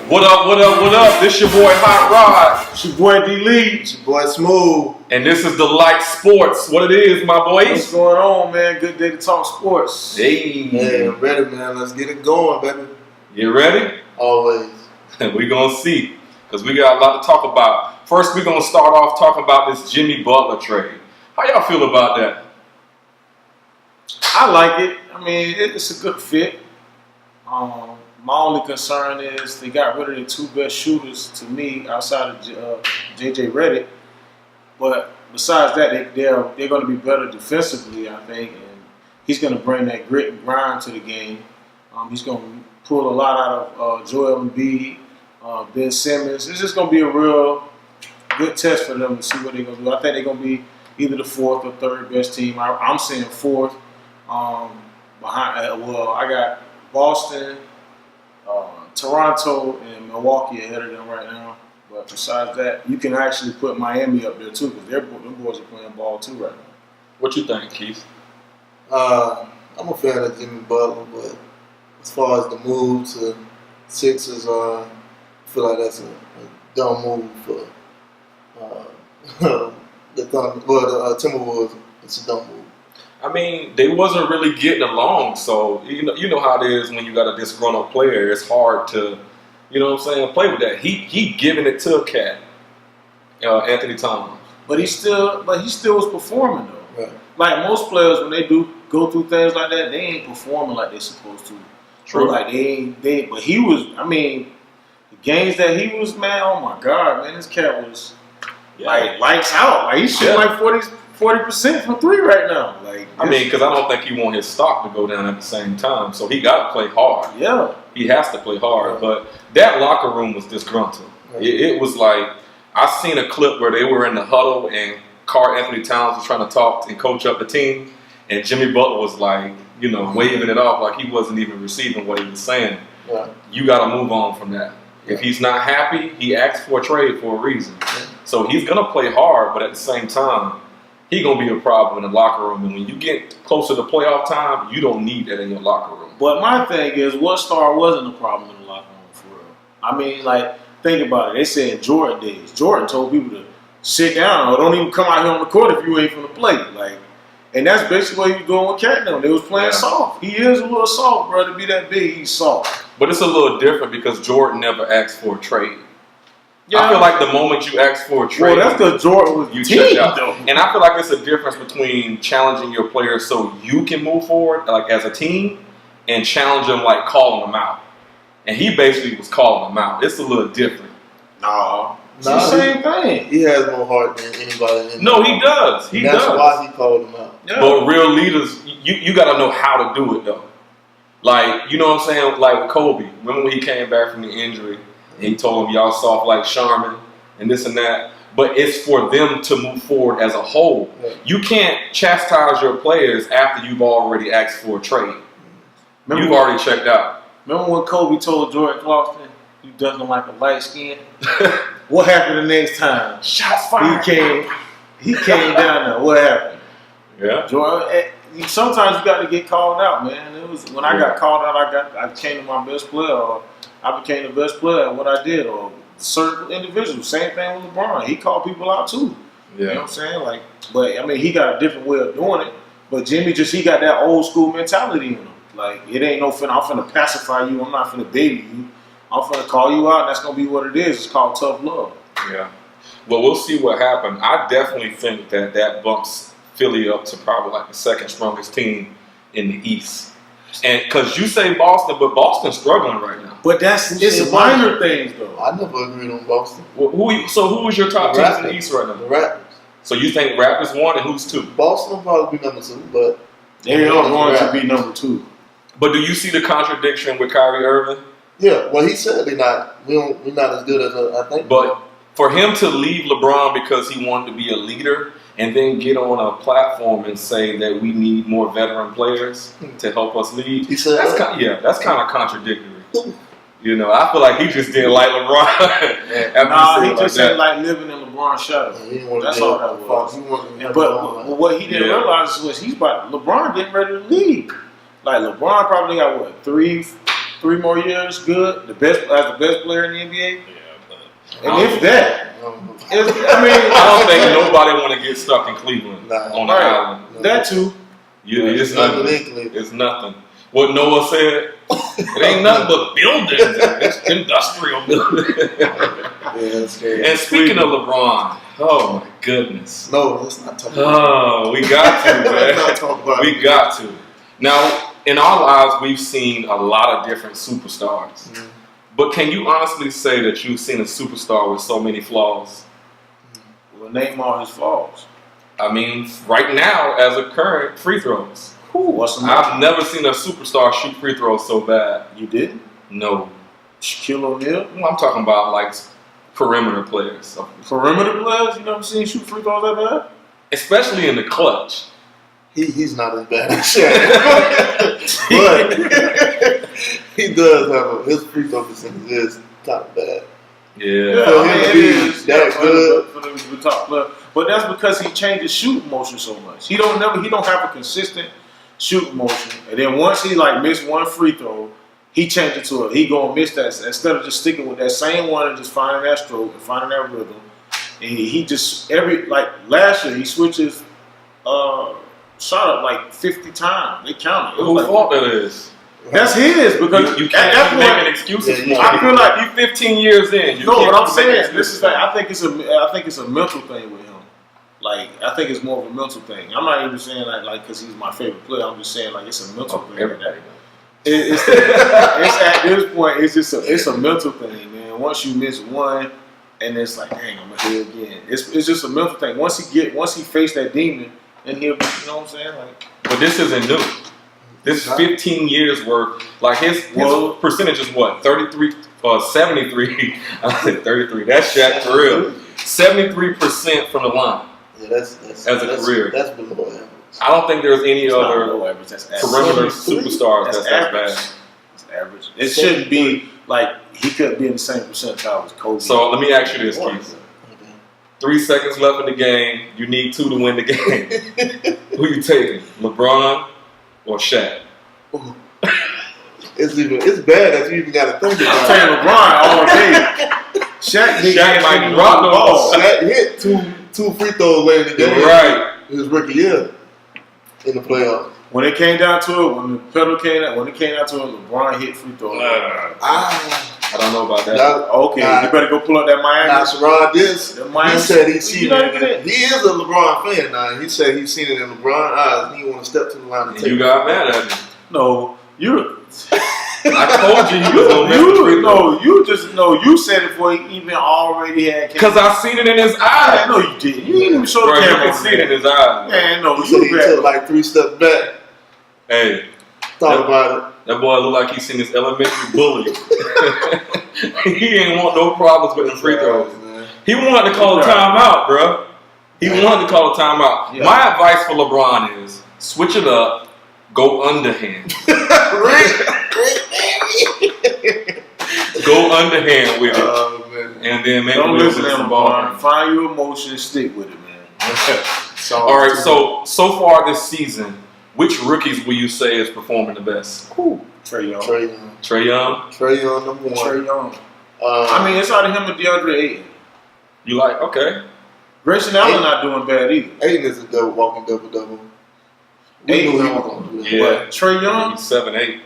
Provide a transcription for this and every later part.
What up, what up, what up? This your boy Hot Rod. It's your boy D-Lee. It's your boy Smooth. And this is the Light Sports. What it is, my boys? What's going on, man? Good day to talk sports. Hey. Hey, I'm ready, man. Let's get it going, baby. You ready? Always. We're going to see. Because we got a lot to talk about. First, we're going to start off talking about this Jimmy Butler trade. How y'all feel about that? I like it. I mean, it's a good fit. My only concern is they got rid of the two best shooters to me outside of JJ Redick. But besides that, they're going to be better defensively, I think. And he's going to bring that grit and grind to the game. He's going to pull a lot out of Joel Embiid, Ben Simmons. It's just going to be a real good test for them to see what they're going to do. I think they're going to be either the fourth or third best team. I'm saying fourth. I got Boston, Toronto, and Milwaukee ahead of them right now. But besides that, you can actually put Miami up there too, because them boys are playing ball too right now. What you think, Keith? I'm a fan of Jimmy Butler, but as far as the move to Sixers, I feel like that's a dumb move for the Timberwolves. It's a dumb move. I mean, they wasn't really getting along, so you know how it is when you got a disgruntled player. It's hard to, you know what I'm saying, play with that. He giving it to a cat, Anthony Thomas. But he still was performing though. Right. Like most players, when they do go through things like that, they ain't performing like they're supposed to. True. So like but he was. I mean, the games that he was, man. Oh my God, man, this cat was like lights out. Like he's shooting like 40% from three right now. Like I mean, because I don't think he want his stock to go down at the same time. So he got to play hard. Yeah, he has to play hard. But that locker room was disgruntled. It was like I seen a clip where they were in the huddle and Karl Anthony Towns was trying to talk and coach up the team, and Jimmy Butler was like, waving it off like he wasn't even receiving what he was saying. Yeah. You got to move on from that. If he's not happy, he asked for a trade for a reason. So he's gonna play hard, but at the same time, he's going to be a problem in the locker room. And when you get closer to playoff time, you don't need that in your locker room. But my thing is, what star wasn't a problem in the locker room for real? I mean, like, think about it. They said Jordan days. Jordan told people to sit down or don't even come out here on the court if you ain't from the plate. Like, and that's basically what he was doing with Cat now. They was playing soft. He is a little soft, bro. To be that big, he's soft. But it's a little different because Jordan never asked for a trade. Yeah. I feel like the moment you ask for a trade, that's because Jordan was you check out. Though. And I feel like it's a difference between challenging your players so you can move forward, like as a team, and challenge them like calling them out. And he basically was calling them out. It's a little different. It's the same thing. He has more heart than anybody. No, he does. That's why he called him out. Yeah. But real leaders, you got to know how to do it though. Like, you know what I'm saying? Like with Kobe. Remember when he came back from the injury? He told him, y'all soft like Charmin and this and that. But it's for them to move forward as a whole. Yeah. You can't chastise your players after you've already asked for a trade. You've already checked out. Remember when Kobe told Jordan Clarkson, you doesn't like a light skin? What happened the next time? Shots fired. He came down there. What happened? Yeah. Jordan, sometimes you got to get called out, man. It was when I got called out, I came to my best player. Or I became the best player at what I did, or certain individuals. Same thing with LeBron. He called people out too. Yeah. You know what I'm saying? Like, but I mean, he got a different way of doing it. But Jimmy he got that old school mentality in him. Like, it ain't no I'm finna pacify you. I'm not finna baby you. I'm finna call you out. And that's gonna be what it is. It's called tough love. Yeah. Well, we'll see what happens. I definitely think that bumps Philly up to probably like the second strongest team in the East. And because you say Boston, but Boston's struggling right now. But it's minor things though. I never agreed on Boston. Well, who is your top teams in the East right now? The Raptors. So you think Raptors 1 and who's 2? Boston will probably be number 2, but they are going to be number 2. But do you see the contradiction with Kyrie Irving? Yeah, well, he said we're not as good as I think. But for him to leave LeBron because he wanted to be a leader and then get on a platform and say that we need more veteran players to help us lead, he said that's kind of contradictory. I feel like he just didn't like LeBron. He just didn't like living in LeBron's shadow. That's all that was. But what he didn't realize was LeBron getting ready to leave. Like LeBron probably got 3 3 more years, good. The best player in the NBA. Yeah, but And if that, I I don't think nobody want to get stuck in Cleveland on the island. that too. It's nothing. It's nothing. What Noah said, it ain't nothing but buildings. It's industrial buildings. And speaking of LeBron, oh my goodness. No, let's not talk about Oh, we got to, man. Let's not talk about We got to. Now, in our lives, we've seen a lot of different superstars. Mm-hmm. But can you honestly say that you've seen a superstar with so many flaws? Well, name all his flaws. I mean, right now, as a current, free throws. I've never seen a superstar shoot free throws so bad. You didn't? No. Shaquille O'Neal? I'm talking about like perimeter players. Perimeter players? You never seen shoot free throws that bad? Especially in the clutch. He's not as bad as Shaq. But he does have his free throw percentage is kind of bad. Yeah. For him to be that good. For the top player. But that's because he changed his shooting motion so much. He don't have a consistent shooting motion. And then once he like missed one free throw, he changed it to he gonna miss that instead of just sticking with that same one and just finding that stroke and finding that rhythm. And he just last year he switches shot up like 50 times. They counted. Whose fault that is? That's his because you can't keep making excuses. Yeah, I feel like you 15 years in. No, what I'm saying is I think it's a mental thing with him. Like I think it's more of a mental thing. I'm not even saying like because he's my favorite player. I'm just saying like it's a mental thing. Everybody It's at this point it's a mental thing, man. Once you miss one, and it's like, dang, I'm gonna hit again. It's just a mental thing. Once he faced that demon, and he'll, you know what I'm saying? Like, but this isn't new. This is 15 years worth. Like his percentage is what? 33 or 73. I said 33. That's Shaq for real. 73% from the line. Yeah, that's as a career. That's below average. I don't think there's any other that's perimeter superstars that's that bad. It's average. It shouldn't be like he couldn't be in the same percentile as Kobe. So let me ask you this, Keith. 3 seconds left in the game. You need 2 to win the game. Who you taking, LeBron or Shaq? It's bad that you even got to think about it. I'm taking LeBron all day. Shaq might drop the ball. Shaq hit two free throws late in the game. Right. His rookie year in the playoffs. When it came down to it, when it came down to it, LeBron hit free throws. I don't know about that. You better go pull up that Miami. He said he's seen it. He is a LeBron fan now. He said he's seen it in LeBron's eyes and he want to step to the line and take you it. got mad at me. No, I told you was going to you said it before he even already had. Because I seen it in his eyes. No, you didn't. You didn't even show the camera. You can see it in his eyes. Man, no, He took like 3 steps back. Hey. Thought about it. That boy look like he's seen his elementary bully. He ain't want no problems with the free throws. He wanted to call a timeout, bro. He wanted to call a timeout. Yeah. My advice for LeBron is switch it up, go underhand. Go underhand with it. And then maybe don't listen to him, ball. Find your emotion, stick with it, man. All right, so far this season, which rookies will you say is performing the best? Trae Young. Trae Young, number 1. Trae Young. I mean, it's out of him and DeAndre Ayton. You like, okay. Grayson Allen not doing bad either. Ayton is a walking double-double. We knew he was going to do that. Yeah. But Trae Young, he's 7'8".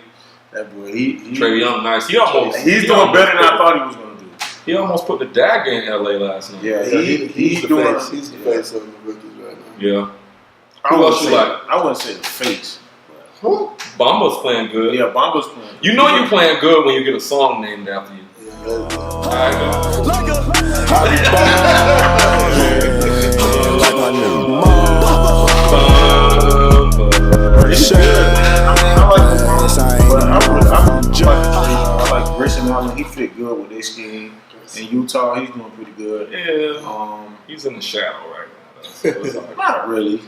that boy, Trae Young, nice. He's doing better than I thought he was going to do. He almost put the dagger in LA last night. Yeah, he's the face of the rookies right now. Yeah. Who else you like? I wouldn't say the face. Bamba's playing good. Yeah, Bamba's playing good. You know you're playing good when you get a song named after you. I like Grayson Allen. He fit good with their scheme. In Utah, he's doing pretty good. Yeah. He's in the shadow right now. So not really.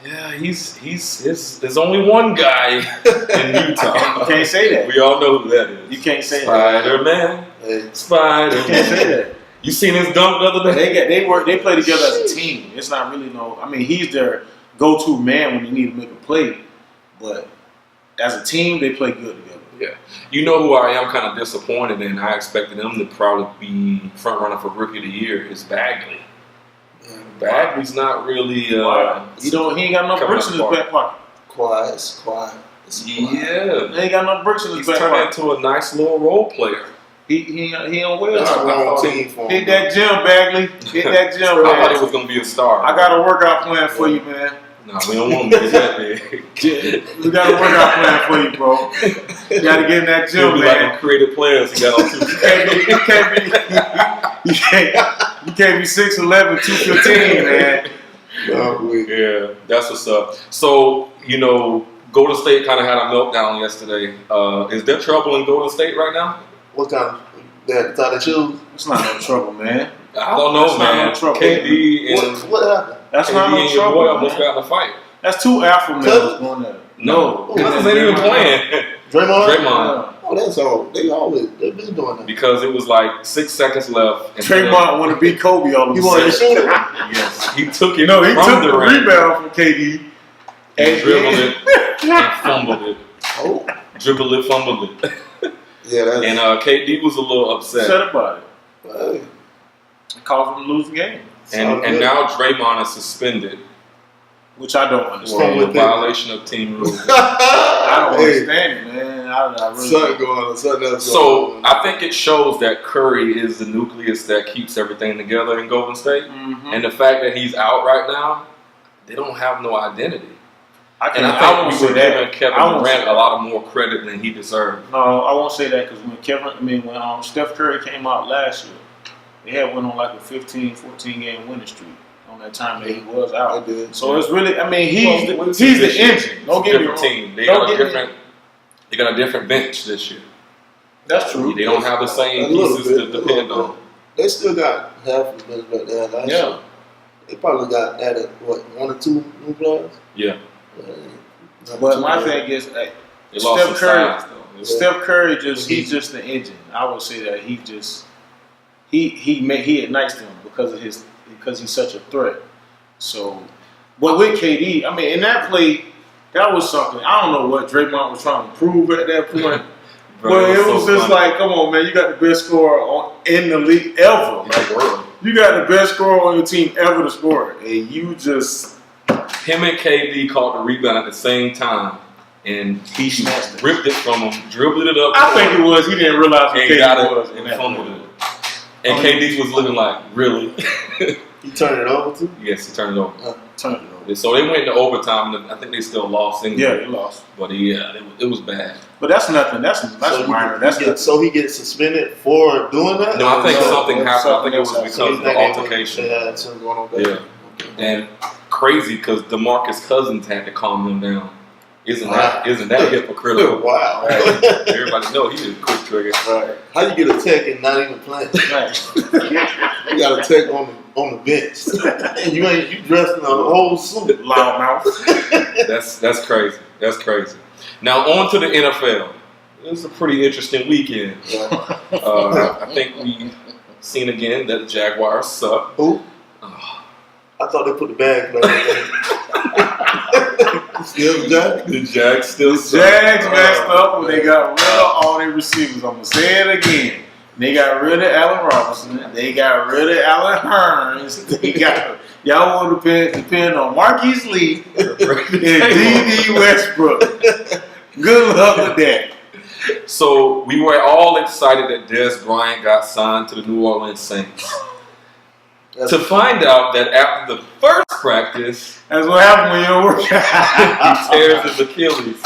Yeah, there's only one guy in Utah. You can't say that. We all know who that is. You can't say Spider-Man. Spider-Man. You can't say that. You seen his dunk the other day? They play together as a team. It's not really he's their go-to man when you need to make a play. But as a team, they play good together. Yeah. You know who I am kind of disappointed in? I expected him to probably be front runner for Rookie of the Year is Bagley. Bagley's not really. He ain't got no bricks in his back pocket. Quiet. It's quiet. Yeah. He ain't got no bricks in his He's back turned pocket. into a nice little role player. He on well. That's the wrong team for him. Hit that gym, Bagley. Hit that gym, I thought he man. was going to be a star. I got a workout plan for you, man. No, we don't want him to get that big. We got a workout plan for you, bro. You got to get in that He'll gym, be man. like creative players he got on two. You can't be 6'11", 215, man. Yeah, that's what's up. So, Golden State kind of had a meltdown yesterday. Is there trouble in Golden State right now? What kind of that shoes? It's not no trouble, man. I don't know, That's not man. no trouble. KD and What happened? That's KD not no and your boy trouble, almost man. got in a fight. That's two alpha males going there. No, Cousins ain't even playing. Draymond? Oh, that's all. They've been doing that. Because it was like 6 seconds left. And Draymond want to beat Kobe all of a You wanted to sudden. shoot it? Yes, he took it. He from took the Durant. rebound from KD. And dribbled it and fumbled it. Oh. Dribbled it, fumbled it. Yeah, that's. And KD was a little upset. Upset about it. Hey, It caused him to lose the game. And now Draymond is suspended Which I don't for understand. a violation of team rules. I don't understand it, man. I really something going on. Something else So going on. I think it shows that Curry is the nucleus that keeps everything together in Golden State. Mhm. And the fact that he's out right now, they don't have no identity. I And I won't think we say were giving Kevin I won't say Durant a that. lot of more credit than he deserved. No, I won't say that because when Steph Curry came out last year, they had went on like a 15, 14 game winning streak on that time that he was out. They did. So it's really, he's Well, he's the engine. Don't get me different wrong. team. They Don't got a get me- different. They got a different bench this year. That's true. They don't have the same A little pieces to bit, a depend little on. They still got half the bench back there last Yeah. year. They probably got added, one or two new players? Yeah, But my thing is, hey, they lost some Steph Curry. size though. Steph Curry he's just the engine. I would say that he ignites them because he's such a threat. So, but with KD, in that play, that was something. I don't know what Draymond was trying to prove at that point. Bro, But it so was just funny. like, come on, man, you got the best scorer in the league ever. Like, bro, You got the best scorer on your team ever to score it, and you just him and KD caught the rebound at the same time, and he Snatched it. ripped it from him, dribbled it up. I think it was he didn't realize what and got KD was. it in and that fumbled play. it. And KD was looking like, really? You turn it over to? Yes, he turned it over. Turned it over. So they went into overtime, and I think they still lost. Anyway. Yeah, they lost. But yeah, it was bad. But that's nothing. That's minor. That's nothing. So he gets suspended for doing that? No, I think No, something happened. I think it was something because So of the altercation. They had something going on back Yeah. there. And crazy because DeMarcus Cousins had to calm him down. Isn't that hypocritical? Wow. Everybody know he's a quick trigger. Right. How you get a tech and not even playing? Right. You got a tech on the bench. And you dressed in a whole suit. Loudmouth. That's crazy. That's crazy. Now on to the NFL. It was a pretty interesting weekend. Yeah. I think we seen again that the Jaguars suck. Who? Oh, I thought they put the bag Still the Jag? the Jags still suck. Jags messed up when they got rid of all their receivers. I'm gonna say it again. They got rid of Allen Robinson. They got rid of Allen Hurns. Y'all want to depend on Marquise Lee and D.D. Westbrook. Good luck with that. So we were all excited that Dez Bryant got signed to the New Orleans Saints. To find out that after the first practice, That's what happened when you don't work. he tears his Achilles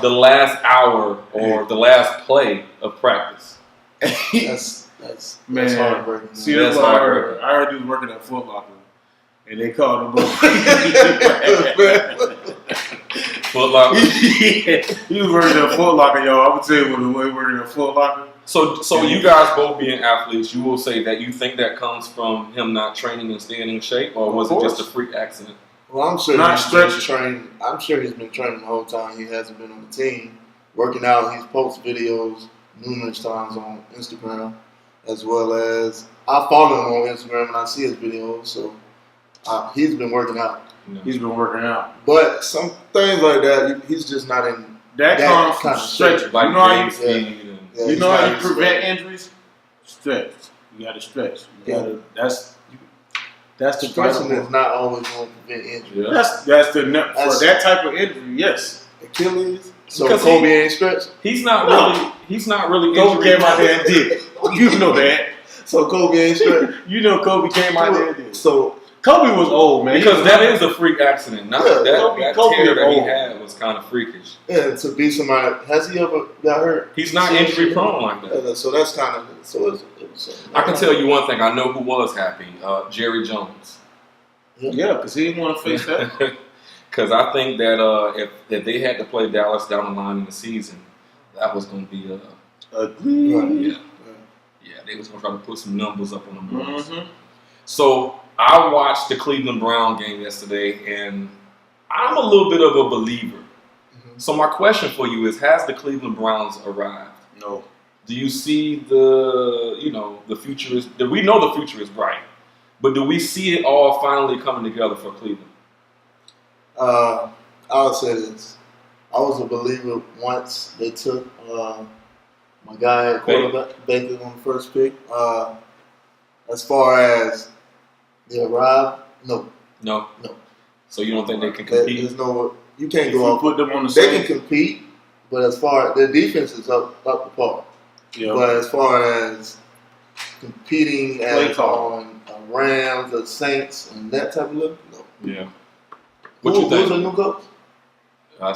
the last hour or the last play of practice. That's Man, heartbreaking. see, That's that's what I heartbreaking. heard. I heard he was working at Foot Locker, and they called him up. Foot Locker. He was working at Foot Locker, y'all. I'm gonna tell you when he was working at Foot Locker. So you guys both being athletes, you will say that you think that comes from him not training and staying in shape, or was it just a freak accident? Well, I'm sure Not he's been stretching. trained. I'm sure he's been training the whole time. He hasn't been on the team, working out. He's posted videos numerous times on Instagram, as well as I follow him on Instagram and I see his videos. So he's been working out. No. He's been working out. But some things like that, he's just not in That comes from kind of stretching. Like You know how you, game speed and Yeah, you know how you he's prevent injuries? Stretch. You got to stretch. You got to. That's the stretching vital. is not always going to prevent injury. yeah. That's the for that type of injury. Yes. Achilles. So Because Kobe ain't stretched. He's not really Kobe injury came out prone. there and did it. You know that. So Kobe ain't stretched. You know Kobe came out there and did it. So Kobe was old, man. Because that is a freak accident. Not Yeah, that Kobe tear that he old. had was kind of freakish. yeah, to be somebody, has he ever got hurt? He's not injury prone like that. Yeah, so that's kind of I can tell you one thing. I know who was happy. Jerry Jones. Yeah, because he didn't want to face that. Because I think that if they had to play Dallas down the line in the season, that was going to be Agreed. Right. yeah, they was going to try to put some numbers up on the boards. Mm-hmm. So I watched the Cleveland Brown game yesterday, and I'm a little bit of a believer. Mm-hmm. So my question for you is: has the Cleveland Browns arrived? No. Do you see the future is? We know the future is bright, but do we see it all finally coming together for Cleveland? I'll say this. I was a believer once they took my guy at quarterback Baker on the first pick. As far as they arrived, no. No. So you don't think they can There's compete? no. You can't If go you off. put them on the They same. can compete, but as far their defense is up the par. Yeah. But as far as competing Play as call. on Rams, the Saints, and that type of look, no. Yeah. What you Who's think? the new coach?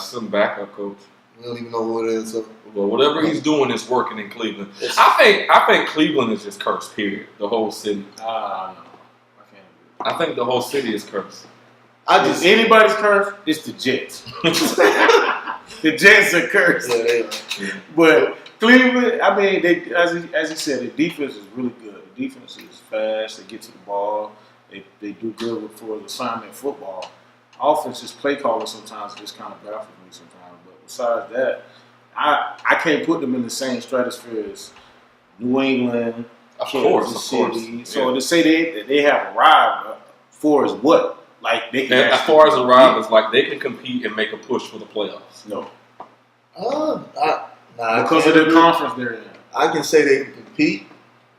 Some backup coach. We don't even know who it is. So Well, whatever he's doing is working in Cleveland. it's- I think Cleveland is just cursed. Period. The whole city. No. I can't do I think the whole city is cursed. I it. just If anybody's cursed, it's the Jets. The Jets are cursed. yeah, they are. But Cleveland, I mean, they as he said, the defense is really good. The defense is fast. They get to the ball. They do good with for the assignment football. Offense is play calling sometimes. It just kind of baffles me sometimes. But besides that, I can't put them in the same stratosphere as New England, Of Kansas course. City. So to say they have arrived for is what? Like they can. And as actually far as compete? arrivals, like they can compete and make a push for the playoffs. No, I because of can't the agree. conference they're in. I can say they can compete,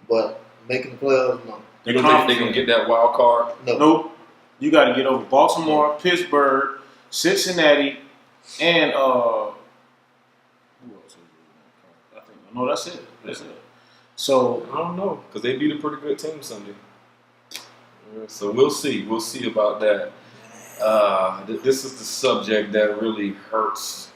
but making the playoffs, no. You don't think they can get that wild card? No. Nope. You got to get over Baltimore, Pittsburgh, Cincinnati, and who else? I think no, that's it. That's it. So I don't know because they beat a pretty good team Sunday. So we'll see. We'll see about that. This is the subject that really hurts.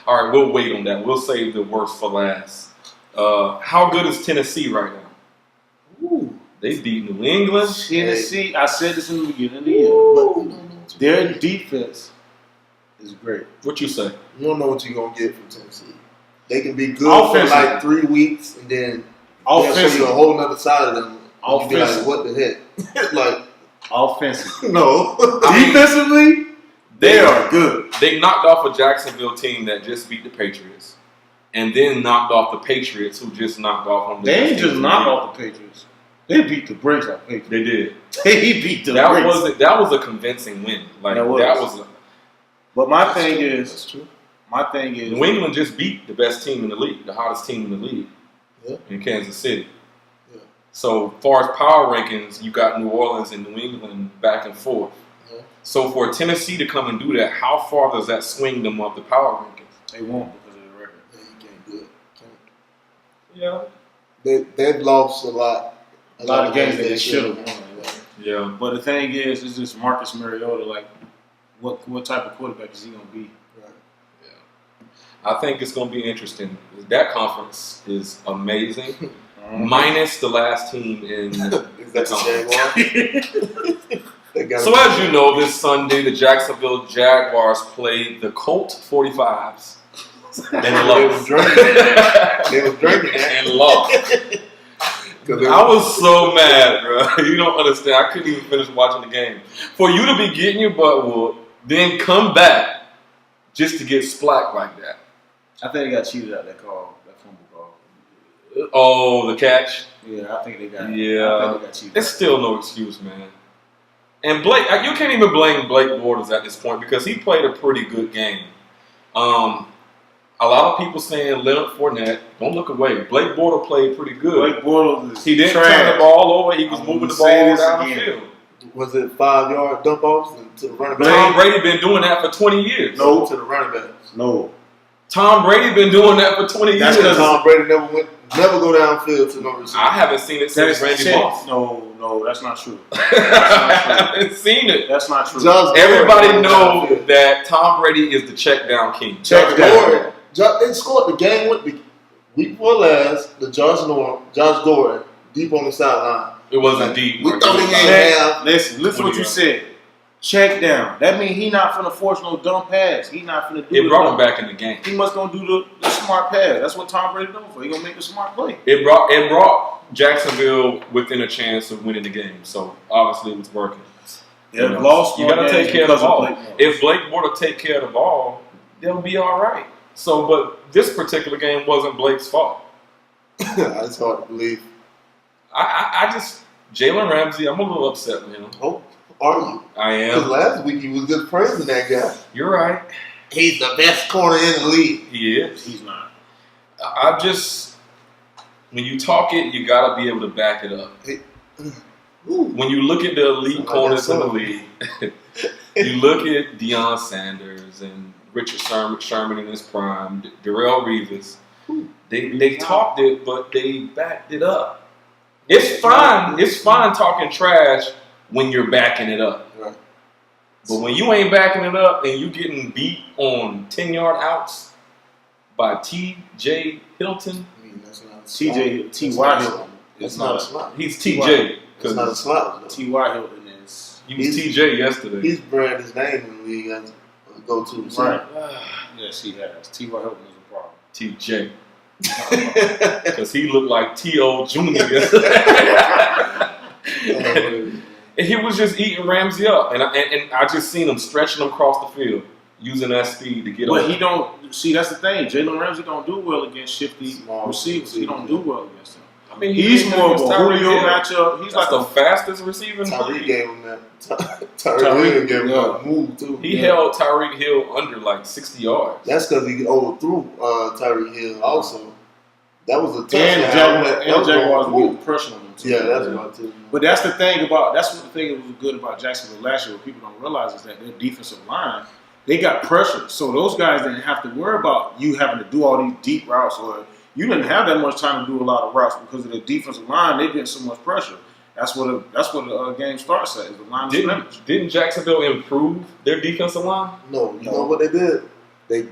All right, we'll wait on that. We'll save the worst for last. How good is Tennessee right now? ooh, They beat New England. Tennessee. I said this in the beginning of the year. But you don't know what Their defense is great. What you say? you don't know what you're gonna get from Tennessee. They can be good for Offensively. like 3 weeks, and then they'll show you a Offensively, whole nother side of them. And you be like, Offensively. what the heck? Like, offensively, no. defensively, they are good. They knocked off a Jacksonville team that just beat the Patriots, and then knocked off the Patriots, who just knocked off on the. They best ain't team just in the knock league. off the Patriots. They beat the brakes off Patriots. They did. They beat the That brakes. was a convincing win. Like That was. that was. But my That's thing true. is, That's true. New England just beat the best team in the league, the hottest team in the league, Yeah. in Kansas City. Yeah. So, far as power rankings, you got New Orleans and New England back and forth. Yeah. So, for Tennessee to come and do that, how far does that swing them up the power rankings? they won't because of the record. Yeah, you can't do it. Yeah. They've lost a lot. A lot of games that they should have won. Yeah. But the thing is, it's just Marcus Mariota. Like, what type of quarterback is he gonna be? Right. I think it's going to be interesting. That conference is amazing, Mm-hmm. minus the last team in Is the that conference. the Jaguars? They got So as you know, this Sunday the Jacksonville Jaguars played the Colt 45s and They was lost. drinking. They was drinking that. And lost. I was so mad, bro. You don't understand. I couldn't even finish watching the game. For you to be getting your butt whooped, then come back just to get splacked like that. I think they got cheated out that call, that fumble call. Oh, the catch. Yeah, I think they got. Yeah. I think they got cheated. It's still no excuse, man. And Blake, you can't even blame Blake Bortles at this point because he played a pretty good game. A lot of people saying Leonard Fournette. Don't look away. Blake Bortles played pretty good. Blake Bortles is He didn't trash. turn the ball over. He was I'm moving the gonna say ball this down the again. field. Was it 5-yard dump offs to the running back? Tom Brady been doing that for 20 years. No, to the running backs. No. Tom Brady been doing that for 20 That's years. because Tom Brady never go downfield to no receiver. I haven't seen it since Randy Moss. No, that's not true. I haven't seen it. That's not true. Everybody knows that Tom Brady is the check down king. Check down. They scored the game with the week before last. The Josh Gordon deep on the sideline. It wasn't deep. We thought he ain't have. Listen to what you said. Check down. That means he not finna force no dumb pass. He not finna do it. Brought him back in the game. He must gonna do the smart pass. That's what Tom Brady known for. He gonna make the smart play. It brought Jacksonville within a chance of winning the game. So obviously it was working. Yeah, lost. You gotta take care of the ball. If Blake Bortles take care of the ball, they'll be all right. So, but this particular game wasn't Blake's fault. It's hard to believe. I just Jalen Ramsey. I'm a little upset with him. Oh, are you? I Because am. last week he was just praising that guy. You're right. He's the best corner in the league. He is. He's not. I just when you talk it, you gotta be able to back it up. Ooh. When you look at the elite corners in the league, you look at Deion Sanders and Richard Sherman in his prime, Darrell Reeves. They talked it, but they backed it up. It's fine. It's fine talking trash when you're backing it up. Right. But when you ain't backing it up and you getting beat on 10-yard outs by T.J. Hilton, I mean, that's not T.Y. Hilton. It's not a slot. he's T.J. It's not a slot. T.Y. Hilton is. He was T.J. yesterday. He's branded his name in the league as a go-to receiver. Right. Yes, he has. T.Y. Hilton is a problem. T.J. Because he looked like T.O. Jr. yesterday. And he was just eating Ramsey up. And I just seen him stretching him across the field, using that speed to get But over. he don't see. That's the thing. Jalen Ramsey don't do well against shifty Small receivers. He don't do well against them. I mean, He's more of a Tyreek Julio Hill. matchup. He's That's like the fastest receiver in the Tyreek league. gave him that. Tyreek Hill gave him that move, too. He held Tyreek Hill under like 60 yards. That's because he overthrew Tyreek Hill also. That was a touchdown. and the Jaguars a were move. getting pressure on them too. Yeah, that's about too. But that's the thing about that's what the thing that was good about Jacksonville last year. What people don't realize is that their defensive line, they got pressure, so those guys didn't have to worry about you having to do all these deep routes, or you didn't have that much time to do a lot of routes because of the defensive line. They getting so much pressure. That's what the game starts at. Is the line of scrimmage. Didn't Jacksonville improve their defensive line? No, you know what they did? They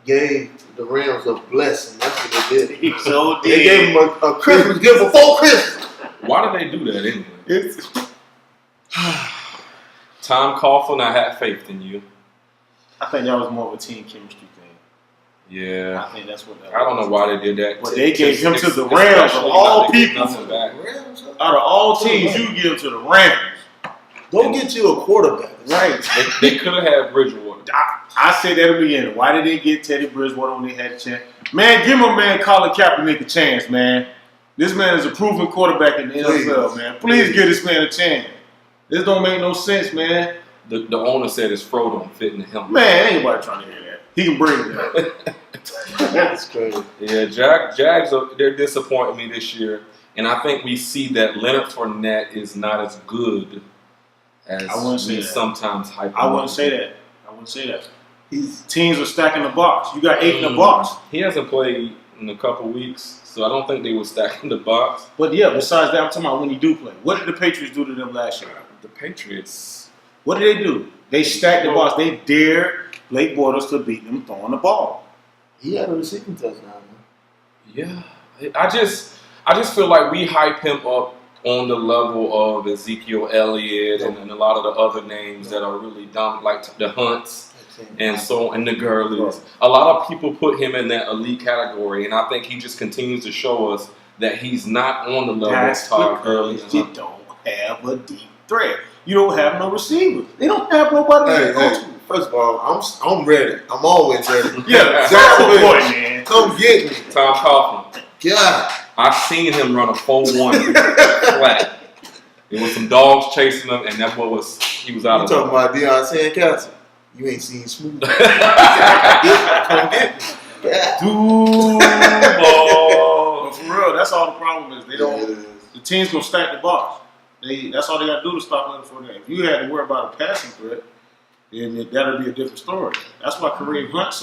gave the Rams a blessing. That's what they did. So They gave them a Christmas gift before Christmas. Why did they do that anyway? Tom Coughlin, I had faith in you. I think that was more of a team chemistry thing. Yeah. I think that's what that I don't know was. why they did that. But they gave him to the especially Rams of all not to get people. nothing back. Out of all teams, you give to the Rams. Go get you a quarterback. Right. They could have had Bridgewater. I said that at the beginning. Why did they get Teddy Bridgewater when they had a chance? Man, give my man Colin Kaepernick a chance, man. This man is a proven quarterback in the NFL, man. Please give this man a chance. This don't make no sense, man. The owner said his fro don't fit in the helmet. Man, ain't nobody trying to hear that. He can bring it up. That's crazy. Yeah, Jags they're disappointing me this year, and I think we see that Leonard Fournette is not as good as I wouldn't say we that. sometimes hype. I him wouldn't up. say that. I wouldn't say that. Teams are stacking the box. You got 8 in the box. He hasn't played in a couple weeks, so I don't think they were stacking the box. But yeah, besides that, I'm talking about when you do play. What did the Patriots do to them last year? The Patriots. What did they do? They stacked the box. They dared Blake Bortles to beat them throwing the ball. He had a receiving touchdown, man. Yeah, I just feel like we hype him up on the level of Ezekiel Elliott and a lot of the other names that are really dumb, like the Hunts and the Gurleys. A lot of people put him in that elite category, and I think he just continues to show us that he's not on the level That's of Todd Gurley. because you don't have a deep threat. You don't have no receivers. They don't have nobody to go to. First of all, I'm ready. I'm always ready. Yeah, that's Jacksonville, the point, man. come get me. Tom Coughlin. God. I seen him run a 4-1 flat. There was some dogs chasing him, and that boy he was out You of talking it. about Deion Sandcastle? You ain't seen Smooth. Come get me. Duval. But for real, that's all the problem is. They don't. Yeah, it is. The teams gonna stack the box. That's all they got to do to stop Leonard Fournette. If you had to worry about a passing threat, then that'll be a different story. That's why Kareem Hunt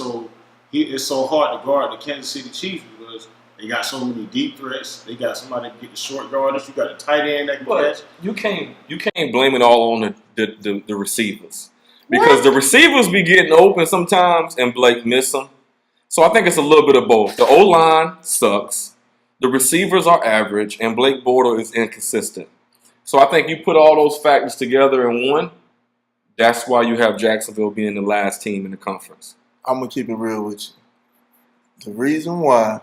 it's so hard to guard the Kansas City Chiefs because they got so many deep threats. They got somebody to get the short yardage. You got a tight end that can catch. You can't blame it all on the receivers because the receivers be getting open sometimes and Blake miss them. So I think it's a little bit of both. The O-line sucks, the receivers are average, and Blake Bortles is inconsistent. So I think you put all those factors together in one. That's why you have Jacksonville being the last team in the conference. I'm gonna keep it real with you. The reason why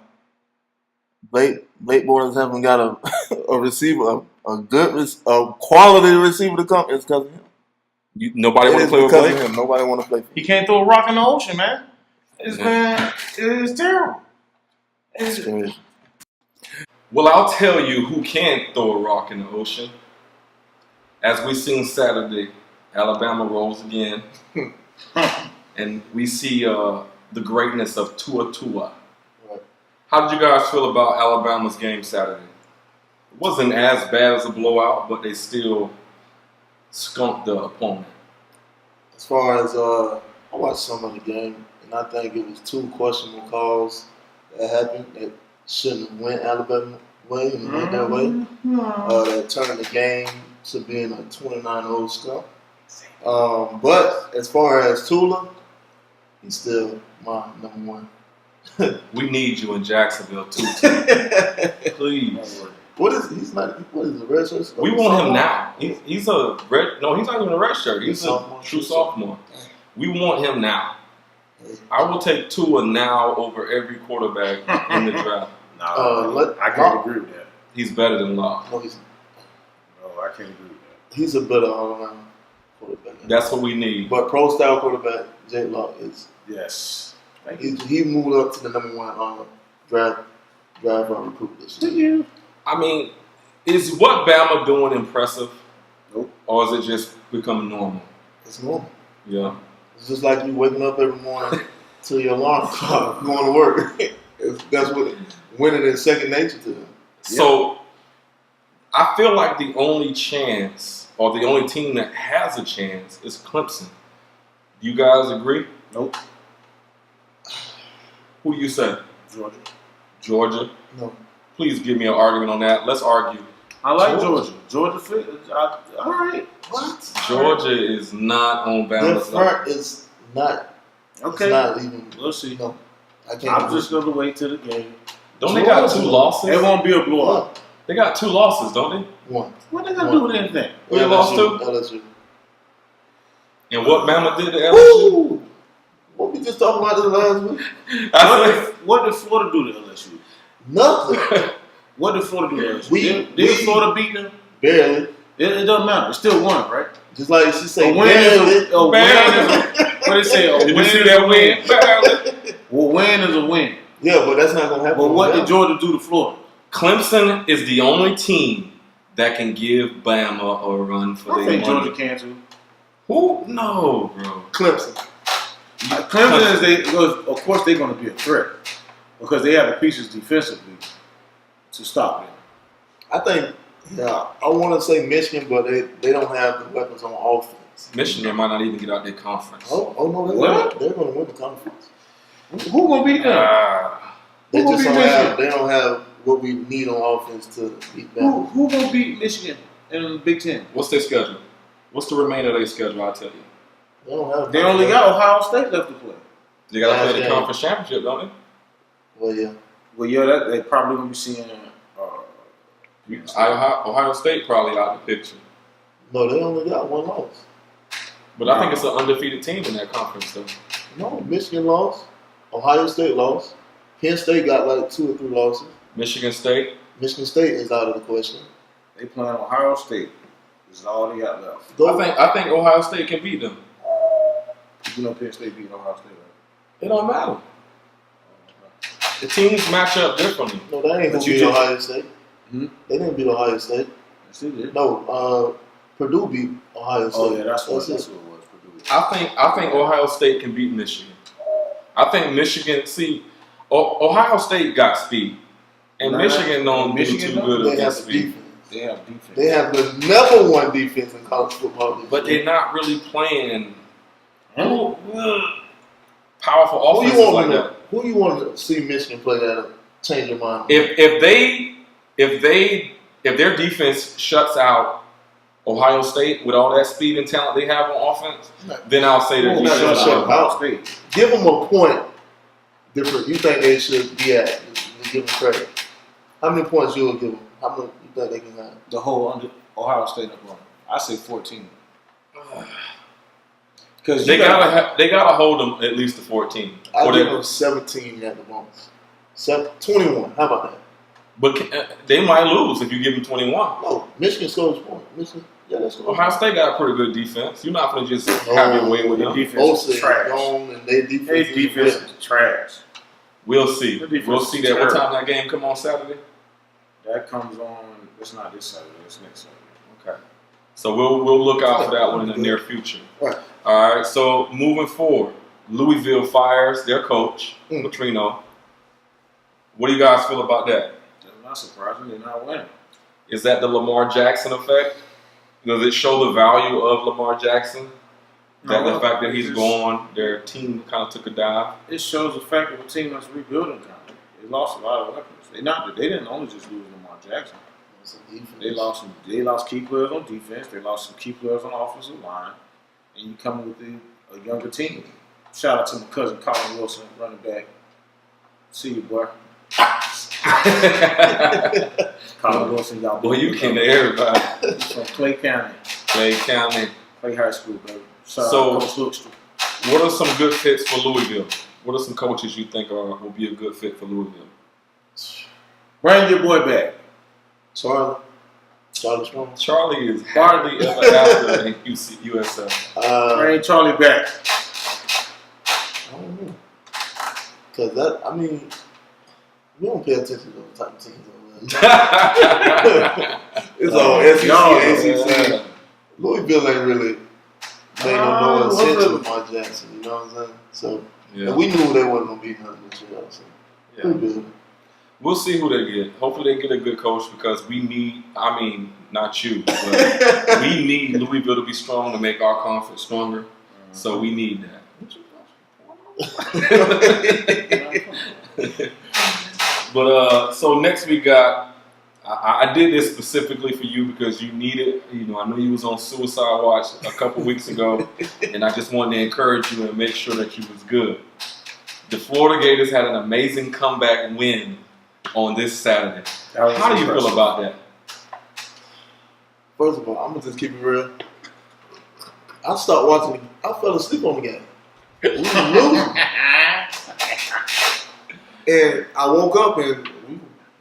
Blake Bortles haven't got a receiver, a quality receiver to come is because of him. Nobody want to play with because Blake? of him. Nobody want to play for him. He can't throw a rock in the ocean, man. It's terrible. It's crazy. Well, I'll tell you who can throw a rock in the ocean. As we seen Saturday, Alabama rolls again. And we see the greatness of Tua. Right. How did you guys feel about Alabama's game Saturday? It wasn't as bad as a blowout, but they still skunked the opponent. As far as I watched some of the game, and I think it was 2 questionable calls that happened that shouldn't have went Alabama way and went that way. That turned the game to being a 29-0 skunk. But as far as Tula, he's still my number 1. We need you in Jacksonville too. Please. What is the red shirt? We want him now. He's a red. No, he's not even a red shirt. He's a true sophomore. We want him now. I will take Tua now over every quarterback in the draft. I can't agree with that. He's better than Locke. No, I can't agree with that. he's a better all-around quarterback. That's what we need. But pro-style quarterback, Jay Locke is. Yes. He moved up to the number 1 draft recruit this year. I mean, is what Bama doing impressive? Nope. Or is it just becoming normal? It's normal. Yeah. It's just like you waking up every morning to your alarm clock going to work. That's what winning is second nature to them. So I feel like the only chance or the only team that has a chance is Clemson. Do you guys agree? Nope. Who do you say? Georgia. Georgia? No. Please give me an argument on that. Let's argue. I like Georgia. Georgia fit. All right. What? Georgia is not on Their Bama's level. front is not. Okay. It's not even. We'll see. No. I can't. I'm just going to wait till the game. Don't they got 2 losses? It won't be a blowout. They got 2 losses, don't they? 1. What they got to do with anything? Who they lost to? LSU. And what Bama did to LSU? Woo! What we just talking about this last week? What did Florida do to LSU? Nothing. What did Florida do to LSU? Did Florida beat them? Barely. It doesn't matter. It's still 1, right? Just like she said, A win is a win. What did it say? A Did win you see is that a win? win. Barely. Well, win is a win. Yeah, but that's not gonna happen. But what did Georgia do to Florida? Clemson is the only team that can give Bama a run for I their think money. Georgia can too. Who? No, bro. Clemson? Clemson is of course they're going to be a threat because they have the pieces defensively to stop them. I think. Yeah, I want to say Michigan, but they don't have the weapons on offense. Michigan might not even get out their conference. Oh no, they're going to win the conference. Who going to beat them? They Who just gonna don't beat have. They don't have what we need on offense to beat them. Who going to beat Michigan in the Big Ten? What's their schedule? What's the remainder of their schedule? I'll tell you. They don't have. They only got Ohio State left to play. They got to play the Yeah. conference championship, don't Well, yeah. Well, yeah, they probably going to be seeing. they? Ohio State probably out the picture. No, they only got 1 loss. But I think it's an undefeated team in that conference, though. No, Michigan lost. Ohio State lost. Penn State got like 2 or 3 losses. Michigan State. Michigan State is out of the question. They playing Ohio State. This is all they got left. I think Ohio State can beat them. You know Penn State beat Ohio State, right? It don't matter. The teams match up differently. No, they ain't But gonna you beat just- Ohio State. Hmm? They didn't beat Ohio State. Yes, they did. No, Purdue beat Ohio State. Oh yeah, that's what it was. Purdue. I think Ohio State can beat Michigan. I think Michigan. See, Ohio State got speed, and Nah, Michigan don't do Michigan too don't. good They against have the speed. defense. They have defense. They have the number one defense in college football. But they're not really playing Huh? powerful Who offenses you want like to that. Who you want to see Michigan play that up? Change your mind. If their defense shuts out Ohio State with all that speed and talent they have on offense, then I'll say their Well, defense not is shut good. out. State. Give them a point different. You think they should be at? You give them credit. How many points you will give them? How many you think they can have? The whole under Ohio State up on. I say 14. Because They gotta hold them at least to 14. I Or give they- them 17 at the most. 21. How about that? But they might lose if you give them 21. No, Michigan scores points. Michigan, yeah, that's scores. Ohio State got a pretty good defense. You're not going to just have your way with the them. defense is trash. Gone and their defense. Their is defense wet. is trash. We'll see. The defense We'll is see that. What terrible. time that game come on Saturday? That comes on. It's not this Saturday. It's next Saturday. Okay. So we'll look out for that one in the near future. Right. All right. So moving forward, Louisville fires their coach, Petrino. What do you guys feel about that? That's not surprising. They're not winning. Is that the Lamar Jackson effect? Does it show the value of Lamar Jackson? That the fact that he's gone, their team kind of took a dive. It shows the fact of a team that's rebuilding. Kind of. They lost a lot of weapons. They didn't only just lose Lamar Jackson. They lost key players on defense. They lost some key players on the offensive line. And you come with a younger team. Shout out to my cousin Colin Wilson, running back. See you, boy. Colin Wilson, y'all. Boy, you can everybody. He's from Clay County, Clay County. Clay High School, baby. Shout So- out to Coach Hookster. What are some good fits for Louisville? What are some coaches you think will be a good fit for Louisville? Bring your boy back. Charlie Strong. Charlie is hardly ever after in USF. Bring Charlie back. I don't know. Because we don't pay attention to those type of teams over there. It's all SEC, ACC. Louisville ain't really made no sense to Lamar Jackson, you know what I'm saying? So, Yeah. and we knew they wasn't going to be nothing this year, so Yeah. Louisville. We'll see who they get. Hopefully they get a good coach because we need, not you, but we need Louisville to be strong to make our conference stronger. So we need that. But so next we got, I did this specifically for you because you need it. I know you was on suicide watch a couple weeks ago, and I just wanted to encourage you and make sure that you was good. The Florida Gators had an amazing comeback win on this Saturday. How do you feel about that? First of all, I'm going to just keep it real. I started watching I fell asleep on the game. We were losing. And I woke up and we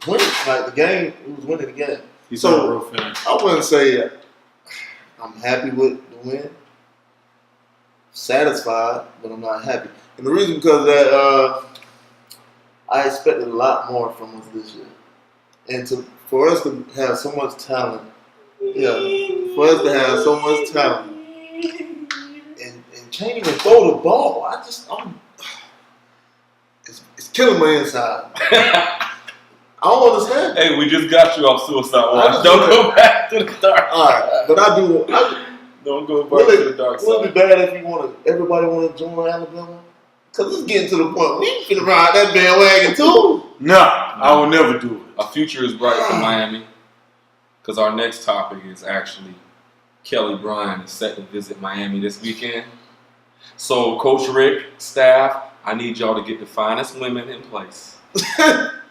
winning. Like the game, we was winning the game. He's So, not a real fan. I wouldn't say I'm happy with the win. Satisfied, but I'm not happy. And the reason because that I expected a lot more from us this year. And for us to have so much talent, and can't even throw the ball. It's killing my inside. I don't understand. Hey, we just got you off suicide I watch. just Don't wanna- go back to the dark. All right, but I do. Don't go back to the dark Would it side. be bad if everybody want to join Alabama? Because it's getting to the point we can ride that bandwagon too. No, I will never do it. Our future is bright for Miami because our next topic is actually Kelly Bryant is set to visit Miami this weekend. So, Coach Rick, staff, I need y'all to get the finest women in place.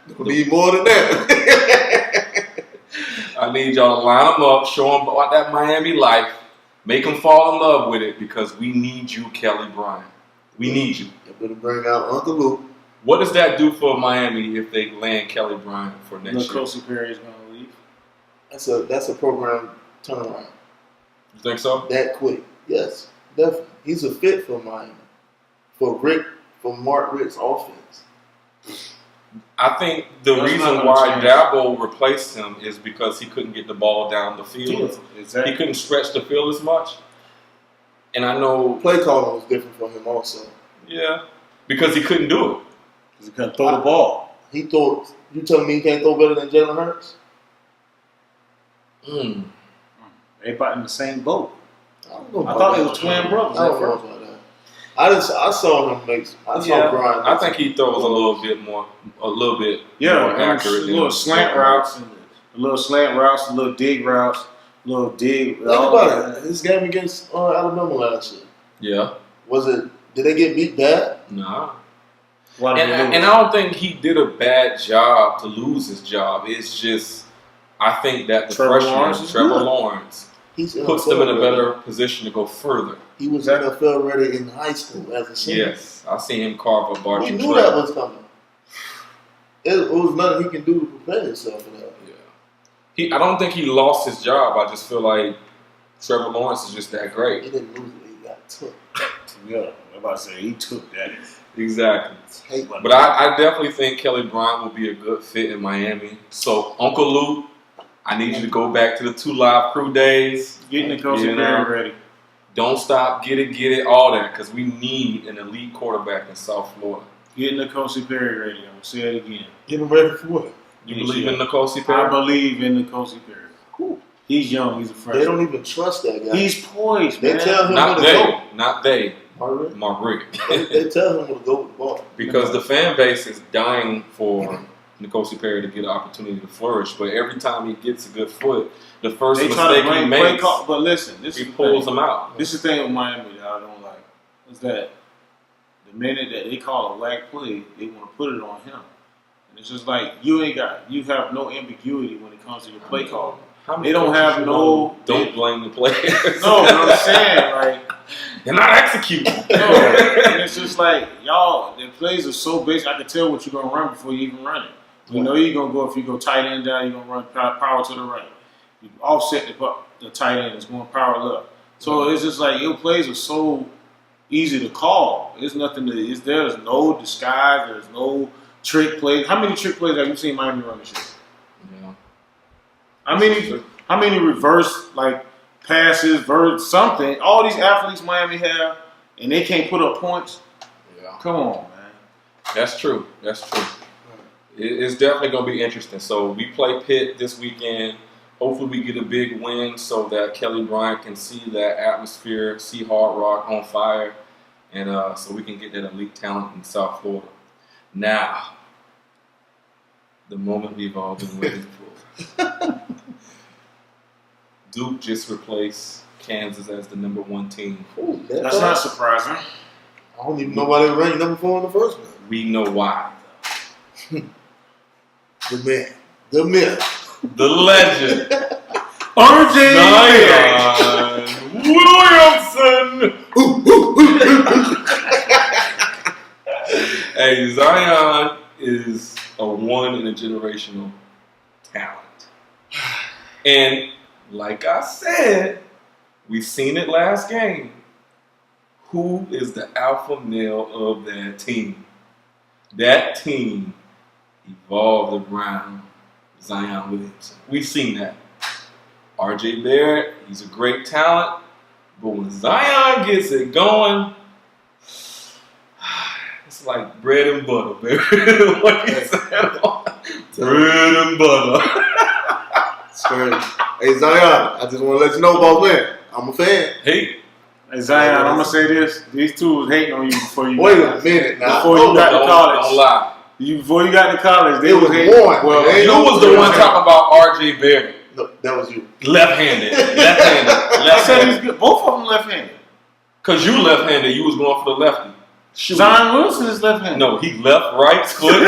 It'll be more than that. I need y'all to line them up, show them about that Miami life, make them fall in love with it because we need you, Kelly Bryant. We need you. You better bring out Uncle Luke. What does that do for Miami if they land Kelly Bryant for next year? Kosi Perry is going to leave. That's a program turnaround. You think so? That quick. Yes, definitely. He's a fit for Miami. For Mark Rick's offense. I think the That's reason not why gonna change. Dabo replaced him is because he couldn't get the ball down the field. Exactly. He couldn't stretch the field as much. And I know, Play calling was different for him also. yeah, because he couldn't do it. He couldn't throw the ball. He thought. You telling me he can't throw better than Jalen Hurts? Everybody in the same boat. I don't know. I thought they were twin brothers. I don't know about that. I saw him make. I saw Brian. I think he throws a little bit more accurate. A little slant routes, a little dig routes, a little dig. Think about it. His game against Alabama last year. Yeah. Was it? Did they get beat bad? Nah. And I don't think he did a bad job to lose his job. It's just, I think that the freshman, Trevor Lawrence, puts them in a better position to go further. He was NFL ready in high school as a senior. Yes, I seen him carve a bar. We knew that was coming. It was nothing he can do to prepare himself for that. Yeah. I don't think he lost his job. I just feel like Trevor Lawrence is just that great. He didn't lose it. He got took. Yeah, I'm about to say he took that. Exactly. But I definitely think Kelly Bryant will be a good fit in Miami. So, Uncle Luke, I need you to go back to the 2 Live Crew days. Getting the coach ready. Don't stop, get it, all that, because we need an elite quarterback in South Florida. Getting N'Kosi Perry ready. I'm going to say it again. Get him ready for what? You believe in N'Kosi Perry? I believe in N'Kosi Perry. Whew. He's young. He's a freshman. They don't even trust that guy. He's poised, They man. tell him Not where to go. Not they. Margaret? Margaret. They tell him where to go with the ball. Because the fan base is dying for N'Kosi Perry to get an opportunity to flourish. But every time he gets a good foot, the first mistake he makes, but listen, he pulls them out. This is the thing with Miami that I don't like. Is that the minute that they call a whack play, they want to put it on him. And it's just like, you have no ambiguity when it comes to your play call. They don't have no... Don't blame the players. No, what I'm saying, like... They're not executing. No, and it's just like, y'all, the plays are so basic. I can tell what you're going to run before you even run it. You know you're going to go, if you go tight end down, you're going to run power to the right. You offset the tight end, it's going power left. So it's just like, your plays are so easy to call. There's nothing there's no disguise, there's no trick plays. How many trick plays have you seen Miami run this year? Yeah. How many reverse, like, passes, something? All these athletes Miami have, and they can't put up points? Yeah. Come on, man. That's true. It's definitely going to be interesting. So we play Pitt this weekend. Hopefully we get a big win so that Kelly Bryant can see that atmosphere, see Hard Rock on fire, and so we can get that elite talent in South Florida. Now, the moment we've all been waiting for. Duke just replaced Kansas as the #1 team. Ooh, that's not surprising. I don't even know why they were ranked #4 in the first place. We know why. The man. The myth. The legend. RJ Williamson. Hey, Zion is a one in a generational talent. And like I said, we seen it last game. Who is the alpha male of that team? That team evolved around Zion Williamson. We've seen that. RJ Barrett, he's a great talent, but when Zion gets it going, it's like bread and butter, baby. What you said? Bread and butter. It's crazy. Hey Zion, I just want to let you know, boss man, I'm a fan. Hey Zion, I'm gonna say this: these two was hating on you before you. Wait a minute now. Before you got to college, don't lie. Before you got to college, they It was was hating. one. Well, Hey, you no, was the one talking about RJ Barrett. No, that was you. Left-handed. I said he's good. Both of them left-handed. Because you left-handed, you was going for the lefty. Shoot. Zion Wilson is left-handed. No, he left, right, split.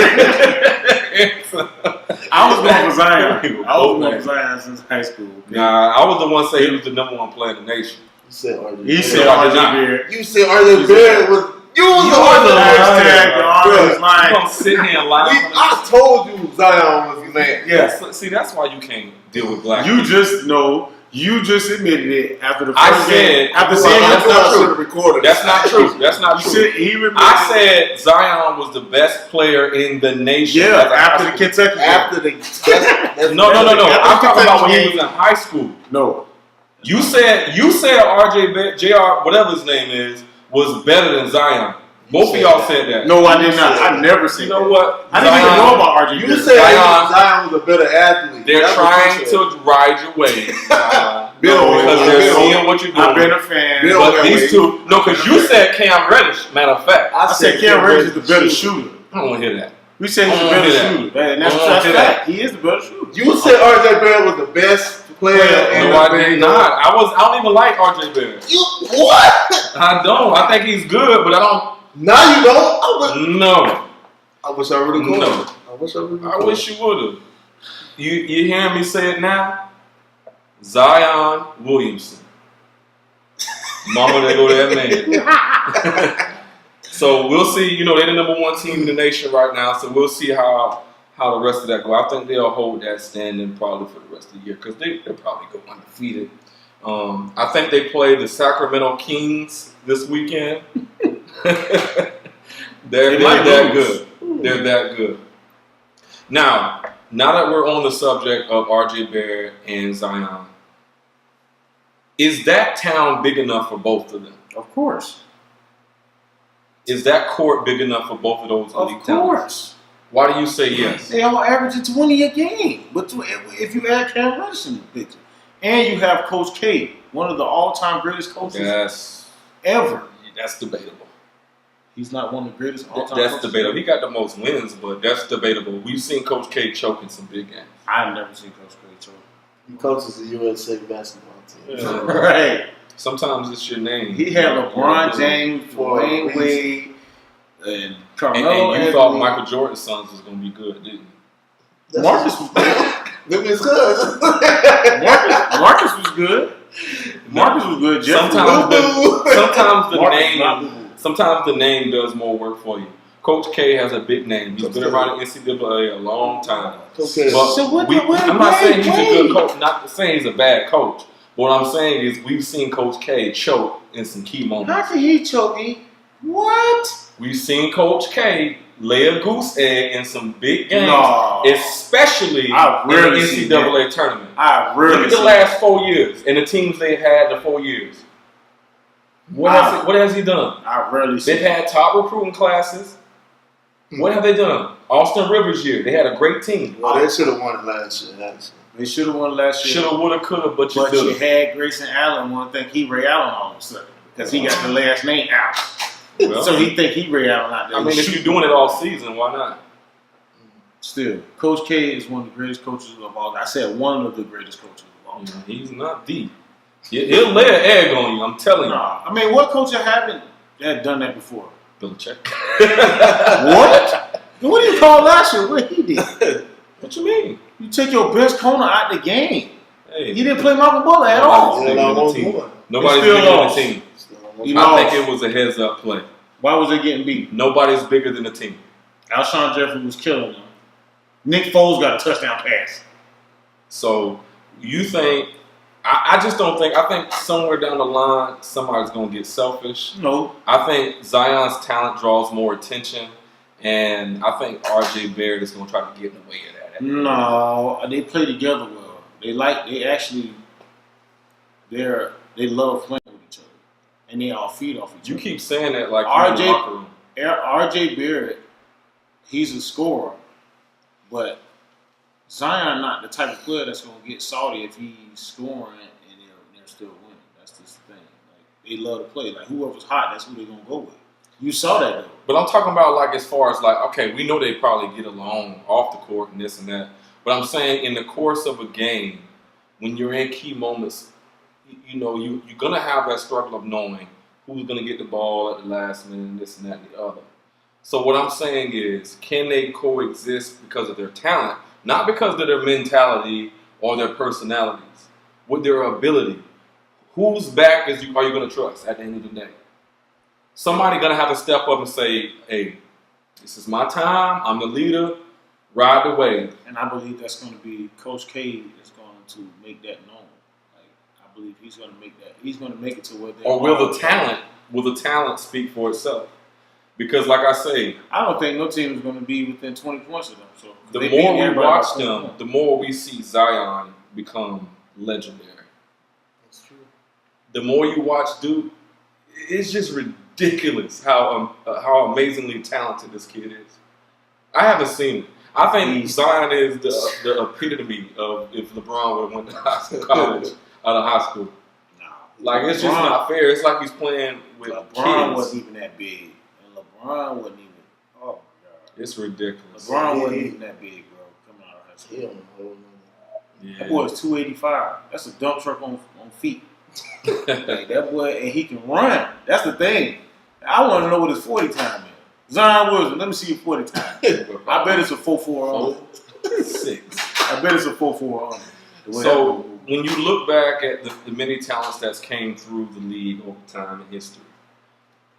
I was going for Zion. I was going for Zion since high school. Nah, I was the one saying he was the #1 player in the nation. You said RJ. He said RJ Barrett. You said RJ Barrett was. You was the hashtag. You gonna sit here and lie? I told you Zion was your man. Yeah. See, that's why you can't deal with black You people. You just admitted it after the I first said, game. After Well, saying that's not true. That's not true. That's not You true. said I said Zion was the best player in the nation. Yeah, after the Kentucky game. After the No. I'm talking about when he Kentucky was in high school. No. You said RJ Barrett, JR, whatever his name is, was better than Zion. Both of y'all said that. No, I did not. I never said You know that. what? I didn't even know about RJ. You Barrett. said Zion- Zion was a better athlete. They're That's what trying you said. to ride your wave. Bill, because I've they're been seeing on- what you're I've been doing. a fan. Bill- But Okay, these wait. two, no, because you said Cam Reddish, matter of fact. I said Cam Reddish is the better shooter. I don't want to hear that. We said he's the I don't better hear that. shooter. And that's I don't that's hear fact. He is the better shooter. You said RJ Barrett was the best player in No, the I did league. not. I don't even like RJ Barrett. You what? I don't. I think he's good, but I don't. Now you don't. No. I wish I would have called. No. I wish I would have. I wish you would have. You hearing me say it now? Zion Williamson. Mama, they go to that man. So we'll see. You know, they're the number one team in the nation right now. So we'll see how the rest of that go. I think they'll hold that standing probably for the rest of the year because they'll probably go undefeated. I think they play the Sacramento Kings this weekend. They're that good. They're that good. Now that we're on the subject of RJ Barrett and Zion, is that town big enough for both of them? Of course. Is that court big enough for both of those elite Of talents? course. Why do you say yes? They all averaging 20 a game. But if you add Cam Reddish in the picture. And you have Coach K, one of the all-time greatest coaches ever. That's debatable. He's not one of the greatest all-time That's coaches. debatable. He got the most wins, but that's debatable. We've seen Coach K choke in some big games. I've never seen Coach K choke. He coaches the USA basketball team. Yeah. Right. Sometimes it's your name. He had LeBron James, Dwayne Wade, and Carmelo. And you thought Michael Jordan's sons was going to be good, didn't you? Marcus was good. Look at his cousin. Marcus was good. Marcus was good. Jeff Sometimes the name does more work for you. Coach K has a big name. He's been around the NCAA a long time. Okay. But So what I'm not saying he's a good coach. Not saying he's a bad coach. What I'm saying is we've seen Coach K choke in some key How moments. can he choke me? What? We've seen Coach K lay a goose egg in some big games, No. especially I've in the rarely seen NCAA tournament. I Look really at the last 4 years and the teams they've had the 4 years. What has he done? I rarely see. They've had top recruiting classes. What have they done? Austin Rivers year, they had a great team. Well, they should have won it last year. Actually. They should have won last year. Shoulda, woulda, coulda, but you But you did. had Grayson Allen want to think he Ray Allen all of a sudden because he got the last name out. Well, So he think he Ray Allen out there. I mean, if you're doing it all season, why not? Still, Coach K is one of the greatest coaches of all time. I said one of the greatest coaches of all time. He's not deep. He'll lay an egg on you. I'm telling you. Nah, I mean, what coach haven't had done that before? Belichick. What? What do you call last year? What he did? What you mean? You took your best corner out the game. Hey, He didn't play Michael Butler at all. Nobody's Yeah, bigger than the almost team. won. Nobody's Still bigger than the lost. team. You I lost. think it was a heads up play. Why was they getting beat? Nobody's bigger than the team. Alshon Jeffrey was killing them. Nick Foles got a touchdown pass. So you think? I just don't think. I think somewhere down the line, somebody's going to get selfish. No. I think Zion's talent draws more attention, and I think RJ Barrett is going to try to get in the way of that. No, they play together well. They love playing with each other, and they all feed off each You other. keep saying that like you're in the locker room. RJ Barrett, he's a scorer, but Zion not the type of player that's going to get salty if he's scoring and they're still winning. That's just the thing. Like they love to play. Like whoever's hot, that's who they're going to go with. You saw that though. But I'm talking about like as far as like, okay, we know they probably get along off the court and this and that. But I'm saying in the course of a game, when you're in key moments, you're gonna have that struggle of knowing who's gonna get the ball at the last minute and this and that and the other. So what I'm saying is, can they coexist because of their talent, not because of their mentality or their personalities, with their ability? Whose back are you gonna trust at the end of the day? Somebody gonna have to step up and say, "Hey, this is my time. I'm the leader. Ride the wave." And I believe that's going to be Coach K is going to make that known. Like I believe he's going to make that. He's going to make it to where they. Or will the talent speak for itself? Because, like I say, I don't think no team is going to be within 20 points of them. So the they beat more we everybody watch by 20 them, points. the more we see Zion become legendary. That's true. The more you watch Duke, it's just ridiculous how amazingly talented this kid is. I haven't seen it. I think Zion is the epitome of if LeBron would have went to college out of high school. No, Like it's just not fair. It's like he's playing with LeBron kids. wasn't even that big, and LeBron wasn't even. Oh my God, It's ridiculous. LeBron wasn't even that big, bro. Coming out of high school. He on the whole Yeah. That boy is 285. That's a dump truck on feet. Like, that boy, and he can run. That's the thing. I want to know what his 40 time is. Zion Wilson, let me see your 40 time. I bet it's a 4.4 on 6. I bet it's a 4.4 on. So when you look back at the many talents that's came through the league over time in history,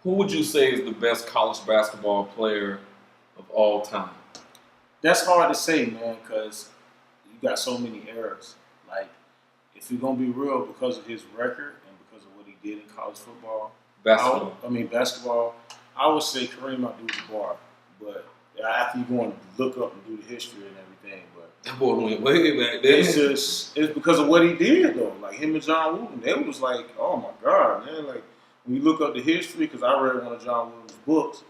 who would you say is the best college basketball player of all time? That's hard to say, man, because you got so many errors. Like, if you're gonna be real, because of his record and because of what he did in college football, basketball, I would say Kareem Abdul-Jabbar. But after you go and look up and do the history and everything, but That boy went way back then. it's because of what he did though. Like him and John Wooden, they was like, oh my God, man. Like when you look up the history, because I read one of John Wooden's books,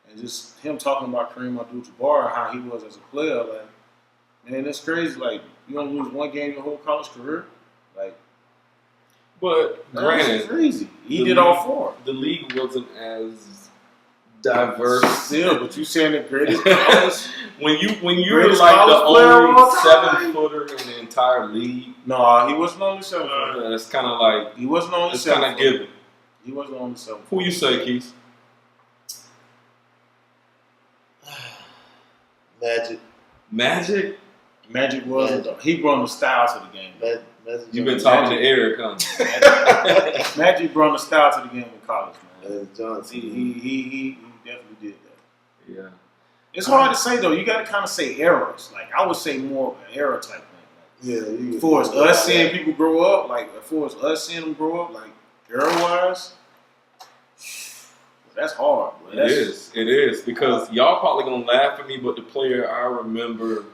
and just him talking about Kareem Abdul-Jabbar and how he was as a player, like, man, that's crazy. Like you don't lose one game your whole college career. Like, But that's granted, crazy. He the did league- all four. the league wasn't as diverse. Still, but you saying the greatest college? when you're Greatest like the college player of only all time? 7-footer in the entire league, No, he wasn't on the 7-footer. it's kind of like He wasn't on the it's kind of 7-footer. given. He wasn't on the 7-footer. Who you say, Keith? Magic. Magic? Magic was he brought the style to the game. Magic. You've been talking to Eric, huh? Magic brought the style to the game in college, man. Magic Johnson. He definitely did that. Yeah. It's hard to say though. You got to kind of say eras. Like I would say more of an era type thing. Yeah. Like, as far as us seeing people grow up, like as far as us seeing them grow up, like era wise, that's hard. Bro. It is because y'all probably gonna laugh at me, but the player I remember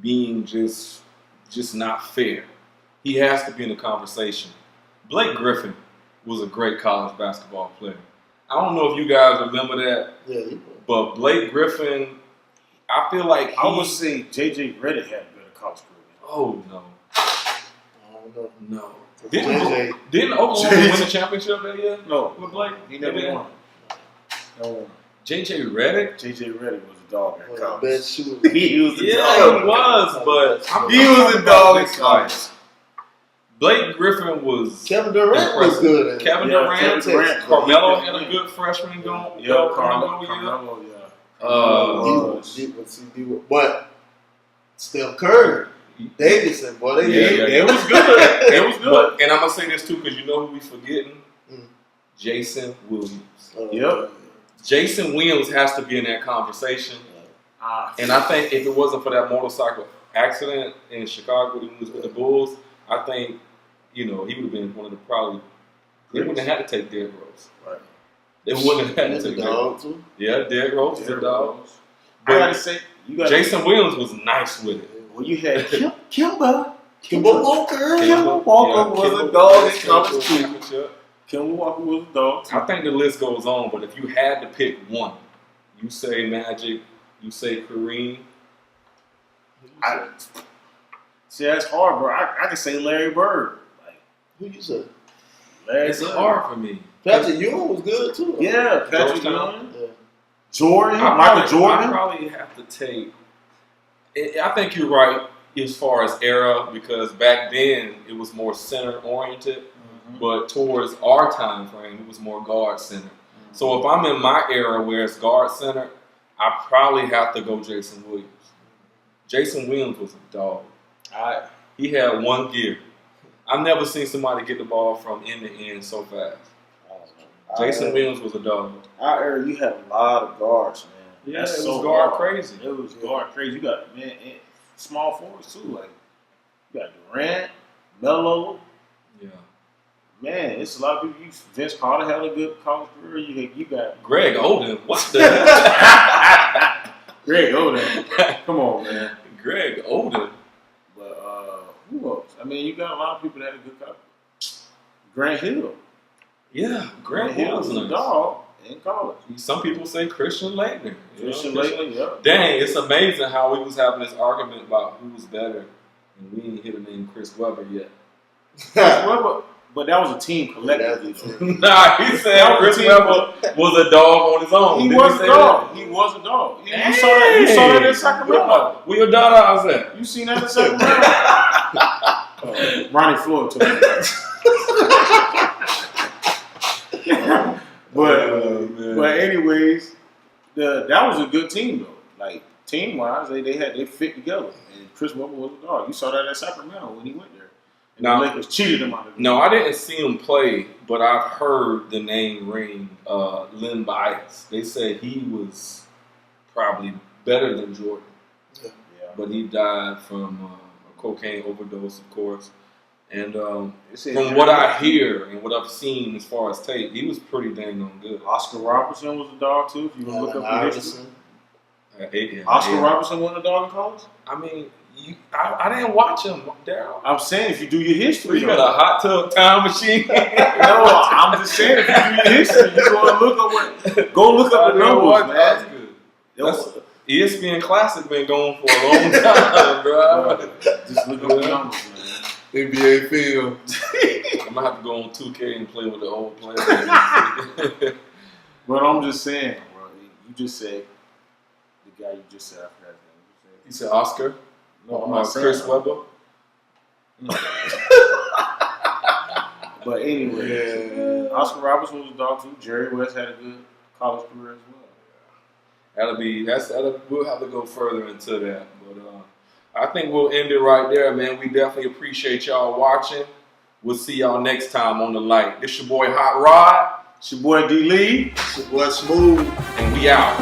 being just not fair. He has to be in the conversation. Blake Griffin was a great college basketball player. I don't know if you guys remember that, Yeah. but Blake Griffin, I feel like I would say JJ Redick had a better college career. oh no, I don't know. no. JJ. Didn't Oklahoma win the championship that year No, with Blake? he never They won. No one. JJ Redick? JJ Redick was a dog in One of college. the best shooters. He was a Yeah, dog. he was, but He was a dog in college. Blake Griffin was Kevin Durant was good. at it. Kevin Yeah, Durant, Kevin Durant. Carmelo had a good freshman going. Yeah, Carmelo, Carmelo, yeah. But Steph Curry, Davidson, boy, they Yeah. did. It was good. It was good. But, and I'm gonna say this too because you know who we forgetting? Mm. Jason Williams. Yep. Jason Williams has to be in that conversation. And I think if it wasn't for that motorcycle accident in Chicago when he was with the Bulls, I think, he would have been one of the probably. They wouldn't have had to take Derrick Rose. Right. They wouldn't have had He's to a take dog Derrick. too. Yeah, Derrick Rose is a dog. I gotta say, you got Jason Williams was nice with it. Well, you had Kimba. Kemba Walker. Kemba Walker was a dog in college too. Championship. Kimba Walker was a dog. I think the list goes on, but if you had to pick one, you say Magic, you say Kareem. See, that's hard, bro. I can say Larry Bird. Like Who you said? Larry It's Bird. hard for me. Patrick Ewing was good too. Yeah, Patrick Georgetown. Ewing. Yeah. Jordan. I Michael Jordan. probably have to take. I think you're right as far as era because back then it was more center oriented, but towards our time frame it was more guard center. So if I'm in my era where it's guard center, I probably have to go Jason Williams. Jason Williams was a dog. He had one gear. I've never seen somebody get the ball from end to end so fast. Jason Williams was a dog. Our era, you had a lot of guards, man. Yeah, That's it was so guard hard. crazy. It was guard crazy. You got and small forwards too. Like you got Durant, Melo. Yeah. Man, it's a lot of people. Vince Carter had a good college career. You got Greg Oden. What the hell? Greg Oden. Come on, man. Greg Oden. But who else? I mean, you got a lot of people that had a good college. Grant Hill. Yeah, Grant Hill Hill was was a nice. dog. in college. Some people say Christian Laettner. Christian Laettner, yeah. Dang, it's amazing how we was having this argument about who was better, and we ain't hit the name Chris Webber yet. Chris Webber, but that was a team collectively. Nah, he said Chris Webber was a dog on his own. He was a dog. He was a dog. You saw that. You saw that in Sacramento. Where your daughter house at? You seen that in Sacramento? Ronnie Floyd took it. But anyways, that was a good team though. Like team wise, they fit together. And Chris Webber was a dog. You saw that at Sacramento when he went there. And the Lakers cheated him out of it. No, I didn't see him play, but I've heard the name ring. Len Bias. They said he was probably better than Jordan. Yeah. But he died from a cocaine overdose, of course. And from what I hear and what I've seen as far as tape, he was pretty dang on good. Oscar Robertson was a dog too. If you look up the history. Oscar Robertson wasn't a dog in college. I mean, I didn't watch him, Daryl. I'm saying if you do your history, you got a hot tub time machine. No, I'm just saying if you do your history, you go look up the numbers, man. That's good. That's ESPN Classic been going for a long time, bro. Just look up the numbers, man. NBA film. I'm gonna have to go on 2K and play with the old players. But I'm just saying, bro. You just said the guy you just said after that. You said Oscar? No, I'm not saying Chris Webber. But anyway, Oscar Robertson was a dog too. Jerry West had a good college career as well. We'll have to go further into that, but I think we'll end it right there, man. We definitely appreciate y'all watching. We'll see y'all next time on The Light. This your boy Hot Rod. It's your boy D Lee. It's your boy Smooth. And we out.